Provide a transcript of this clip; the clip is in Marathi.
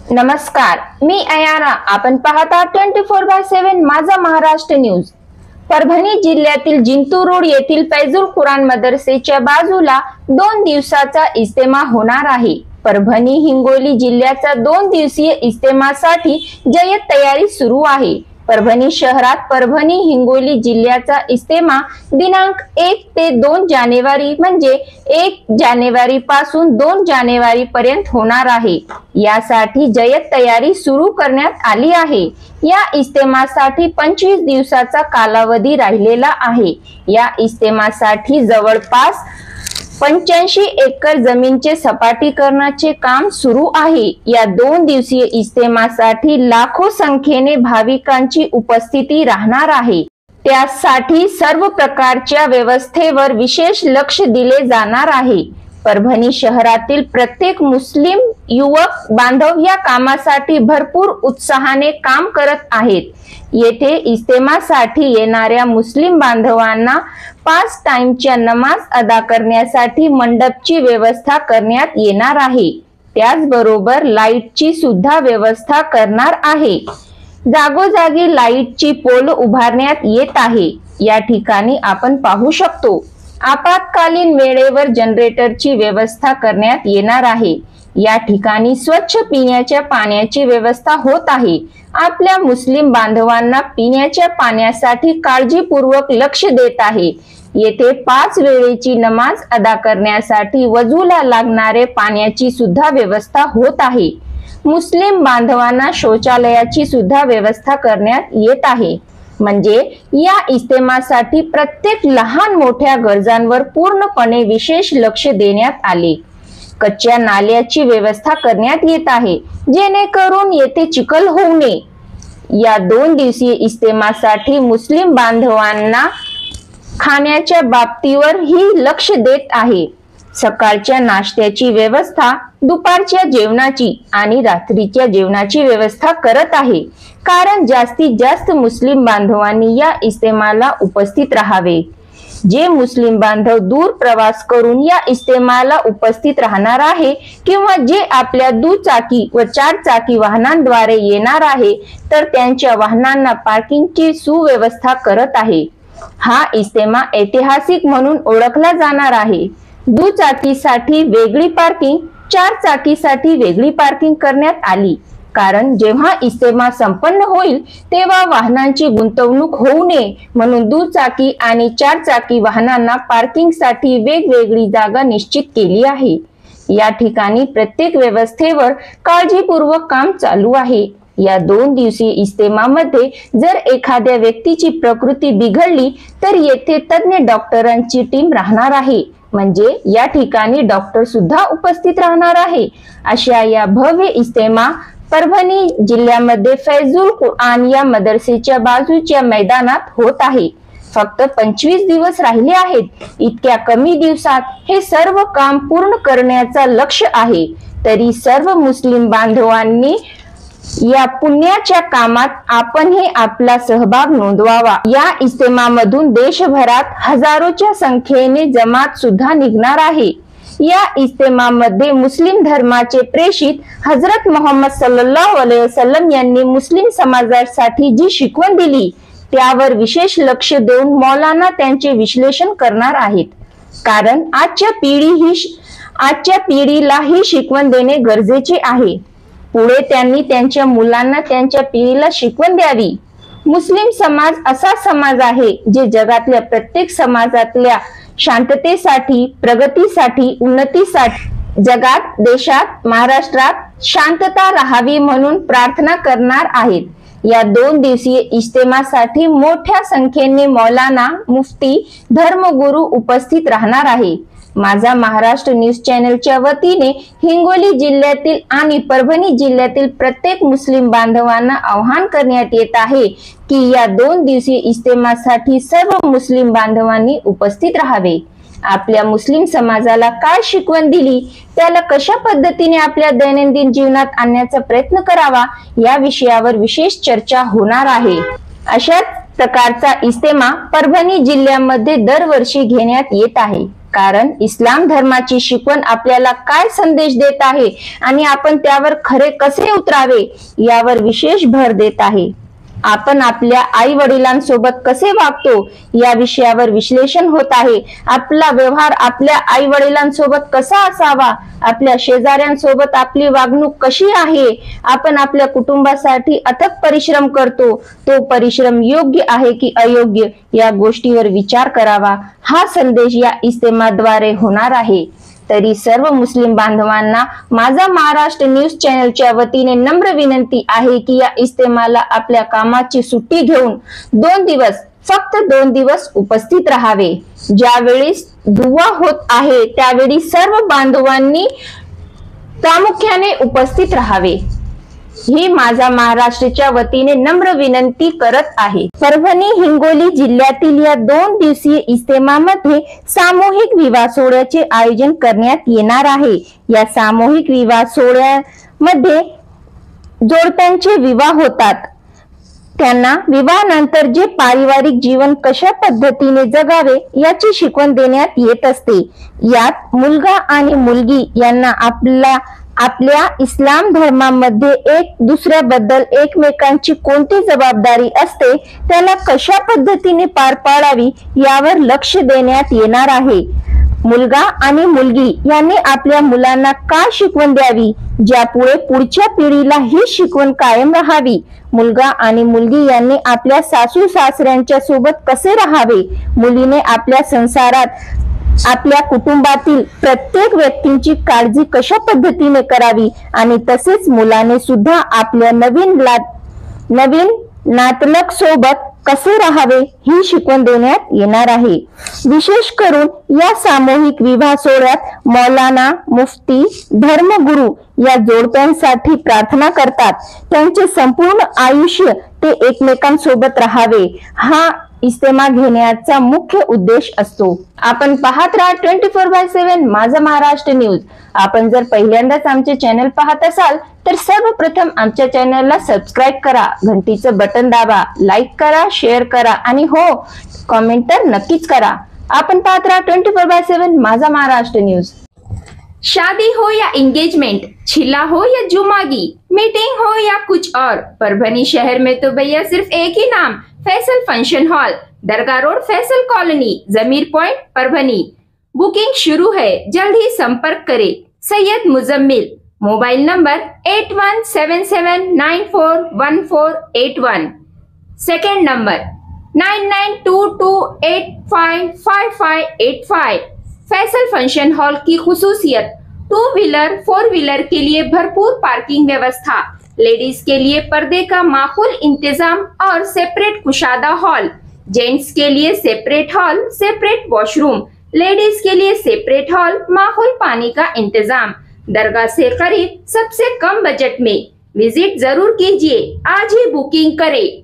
नमस्कार, मी अयाना. आपण पाहता 24/7 माझा महाराष्ट्र न्यूज. परभणी जिल्ह्यातील जिंतूर रोड येथील फैजुल कुराण मदरसेच्या बाजूला 2 दिवसाचा इज्तेमा होणार आहे. परभणी हिंगोली जिल्ह्याचा 2 दिवसीय इज्तेमासाठी जय्यत तयारी सुरू आहे. परभणी शहरात परभणी हिंगोली जिल्ह्याचा इज्तेमा दिनांक 1 ते 2 जानेवारी म्हणजे 1 जानेवारी पासून 2 जानेवारी पर्यंत होणार आहे. यासाठी जय्यत तयारी सुरू करण्यात आली आहे. या इज्तेमासाठी 25 दिवसाचा कालावधी राहिलेला आहे. या इज्तेमासाठी जवळपास 85 एकर जमीनचे सपाटीकरणाचे काम सुरू आहे. या 2 दिवसीय इज्तेमासाठी लाखो संख्येने भाविकांची उपस्थिती राहणार आहे. त्यासाठी सर्व प्रकारच्या व्यवस्थेवर विशेष लक्ष दिले जाणार आहे. परभणी शहरातील प्रत्येक मुस्लिम युवक बांधव या कामासाठी भरपूर उत्साहाने काम करत आहेत. येथे इज्तेमासाठी येणाऱ्या मुस्लिम बांधवांना 5 टाइमच्या नमाज अदा करण्यासाठी मंडपची व्यवस्था करण्यात येणार आहे. त्याचबरोबर लाईटची सुद्धा व्यवस्था करणार आहे. जागोजागी लाईटची पोल उभारण्यात येत आहे. या ठिकाणी आपण पाहू शकतो आपत्कालीन वेळेवर जनरेटरची व्यवस्था करण्यात येणार आहे. या ठिकाणी स्वच्छ पिण्याच्या पाण्याची व्यवस्था होत आहे. आपल्या मुस्लिम बांधवांना पिण्याच्या पाण्यासाठी काळजीपूर्वक लक्ष देत आहे. येथे 5 वेळेची नमाज अदा करण्यासाठी वजूला लागणारे पाण्याची सुद्धा व्यवस्था होत आहे. मुस्लिम बांधवांना शौचालयाची सुद्धा व्यवस्था करण्यात येत आहे. म्हणजे या इज्तेमासाठी प्रत्येक लहान मोठ्या गरजांवर पूर्णपणे विशेष लक्ष देण्यात आले. कच्च्या नाल्याची व्यवस्था करण्यात येत आहे जेणेकरून येथे चिखल होऊ नये. या 2 दिवसीय इज्तेमासाठी मुस्लिम बांधवांना खाण्याच्या बाबतीवर ही लक्ष देत आहे. सकाळच्या नाश्त्याची व्यवस्था, दुपारच्या जेवणाची आणि रात्रीच्या जेवणाची व्यवस्था करत आहे. कारण जास्तीत जास्त मुस्लिम बांधवांनी या इज्तेमाला उपस्थित राहावे. जे मुस्लिम बांधव दूर प्रवास करून या इज्तेमाला उपस्थित राहणार आहे किंवा जे आपल्या दुचाकी व 4 चाकी वाहनांद्वारे येणार आहे तर त्यांच्या वाहनांना पार्किंगची सुव्यवस्था करत आहे. हा इज्तेमा ऐतिहासिक म्हणून ओळखला जाणार आहे. दुचाकीसाठी वेगळी पार्किंग, 4 चाकीसाठी वेगळी पार्किंग करण्यात आली. कारण जेव्हा इज्तेमा संपन्न होईल तेव्हा वाहनांची गुंतवणूक होऊ नये म्हणून दुचाकी आणि 4 चाकी वाहनांना पार्किंगसाठी वेगवेगळी जागा निश्चित केली आहे. या ठिकाणी प्रत्येक व्यवस्थेवर काळजीपूर्वक काम चालू आहे. या 2 दिवसीय इज्तेमामध्ये जर एखाद्या व्यक्तीची प्रकृती बिघडली तर येथे तज्ञ डॉक्टरांची टीम राहणार आहे. म्हणजे या ठिकाणी डॉक्टर सुद्धा उपस्थित राहणार आहे. अशा या भव्य इज्तेमा परभणी जिल्ह्यामध्ये फैजुल कुराण या मदरसेच्या बाजूच्या मैदानात होत आहे. फक्त 25 दिवस राहिले आहेत. इतक्या कमी दिवसात हे सर्व काम पूर्ण करण्याचा लक्ष्य आहे. तरी सर्व मुस्लिम बांधवांनी या पुण्याच्या कामात आपणही आपला सहभाग नोंदवावा. या इज्तेमामधून देशभरात हजारोच्या संख्येने जमात सुद्धा निघणार आहे. या इज्तेमामध्ये मुस्लिम धर्माचे प्रेषित हजरत मोहम्मद सल्लल्लाहु अलैहि वसल्लम यांनी मुस्लिम समाजासाठी जी शिकवण दिली त्यावर विशेष लक्ष देऊन मौलाना त्यांचे विश्लेषण करणार आहेत. कारण आजच्या पिढीला ही शिकवण देणे गरजेचे आहे. पुढे त्यांनी त्यांच्या मुलांना त्यांच्या पिढीला शिकवण द्यावी. मुस्लिम समाज असा समाज आहे जे जगातल्या प्रत्येक समाजातल्या शांततेसाठी, प्रगतीसाठी, उन्नतीसाठी जगात, देशात, महाराष्ट्रात शांतता राहावी म्हणून प्रार्थना करणार आहेत. या 2 दिवसीय इज्तेमासाठी मोठ्या संख्येने मौलाना, मुफ्ती, धर्मगुरू उपस्थित राहणार आहे. माझा महाराष्ट्र न्यूज चॅनलच्या वतीने हिंगोली जिल्ह्यातील आणि परभणी जिल्ह्यातील प्रत्येक मुस्लिम बांधवांना आवाहन करण्यात येत आहे की या 2 दिवसीय इज्तेमासाठी सर्व मुस्लिम बांधवांनी उपस्थित राहावे. आपल्या मुस्लिम समाजाला काय शिकवण दिली, त्याला कशा पद्धतीने आपल्या दैनंदिन जीवनात आणण्याचा प्रयत्न करावा या विषयावर विशेष चर्चा होणार आहे. अशाच प्रकारचा इज्तेमा परभणी जिल्ह्यामध्ये दरवर्षी घेण्यात येत आहे. कारण इस्लाम धर्माची शिकवण आपल्याला काय संदेश देत आहे आणि आपण त्यावर खरे कसे उतरावे यावर विशेष भर देत आहे. आपण आपल्या आई वडिलांसोबत कसे वागतो या विषयावर विश्लेषण होत आहे. आपला व्यवहार आपल्या आई वडिलांसोबत कसा असावा, आपल्या शेजाऱ्यांसोबत आपली वागणूक कशी आहे, आपण आपल्या कुटुंबासाठी अथक परिश्रम करतो, तो परिश्रम योग्य आहे की अयोग्य या गोष्टीवर विचार करावा. हा संदेश या इस्तेमाद्वारे होणार आहे. तरी सर्व मुस्लिम बांधवांना माझा महाराष्ट्र न्यूज चॅनलच्या वतीने नम्र विनंती आहे की या इस्तेमाला आपल्या कामाची सुट्टी घेऊन 2 दिवस, फक्त 2 दिवस उपस्थित राहावे. ज्यावेळी दुवा होत आहे त्यावेळी सर्व बांधवांनी प्रामुख्याने उपस्थित राहावे, ही माझा महाराष्ट्राच्या वतीने नम्र विनंती करत आहे. परभणी हिंगोली जिल्ह्यातील या 2 दिवसीय इस्तेमामध्ये सामूहिक विवाह सोहळ्याचे आयोजन करण्यात येणार आहे. या सामूहिक विवाह सोहळ्यामध्ये जोडप्यांचे विवाह होतात. त्यांना विवाहानंतर जे पारिवारिक जीवन कशा पद्धतीने जगावे याची शिकवण देण्यात येत असते. यात मुलगा आणि मुलगी यांना आपल्या इस्लाम धर्मामध्ये एक दुसऱ्याबद्दल एकमेकांची कोणती जबाबदारी असते, त्याला कशा पद्धतीने पार पाडावी यावर लक्ष देण्यात येणार आहे. मुलगा आणि मुलगी यांनी आपल्या मुलांना काय शिकवण द्यावी, ज्यापुढे पुढच्या पिढीला ही शिकवण कायम राहावी. मुलगा आणि मुलगी यांनी आपल्या सासू सासऱ्यांच्या सोबत कसे राहावे, मुलीने आपल्या संसारात आपल्या कुटुंबातील प्रत्येक व्यक्तींची काळजी कशा पद्धतीने करावी आणि तसेच मुलाने सुद्धा आपल्या नवीन नातलग सोबत कसे राहावे ही शिकवण देण्यात येणार आहे. विशेष करून या सामूहिक विवाह सोहळ्यात मौलाना, मुफ्ती, धर्मगुरू या जोडप्यांसाठी प्रार्थना करतात. त्यांचे संपूर्ण आयुष्य ते एकमेकांसोबत राहावे हा इस्तेमा घेण्याचा मुख्य उद्देश असतो. आपण पाहत राहा 24/7 माझा महाराष्ट्र न्यूज. आपण जर पहिल्यांदाच आमचे चॅनल पाहत असाल तर सर्वप्रथम आमच्या चॅनलला सबस्क्राईब करा, घंटीचं बटन दाबा, लाईक करा, शेअर करा आणि हो, कमेंट तर नक्कीच करा. आपण पाहत राहा 24/7 माझा महाराष्ट्र न्यूज. शादी हो या एंगेजमेंट, छिला हो या जुमागी, मीटिंग हो या कुछ और, परभनी शहर में तो भैया सिर्फ एक ही नाम, फैसल फंक्शन हॉल, दरगाह रोड, फैसल कॉलोनी, जमीर पॉइंट, परभनी. बुकिंग शुरू है, जल्द ही संपर्क करें. Syed Muzammil, mobile number 8177941481. Second number 9922855585. Faisal function hall की खुसूसियत, 2 व्हीलर 4 व्हीलर के लिए भरपूर पार्किंग व्यवस्था, लेडीज के लिए पर्दे का माकूल इंतजाम और सेपरेट कुशादा हॉल, जेंट्स के लिए separate hall, separate washroom, ladies के लिए सेपरेट हॉल, माकूल पानी का इंतजाम, दरगाह से करीब, सबसे कम बजट में. विजिट जरूर कीजिए, आज ही बुकिंग करें.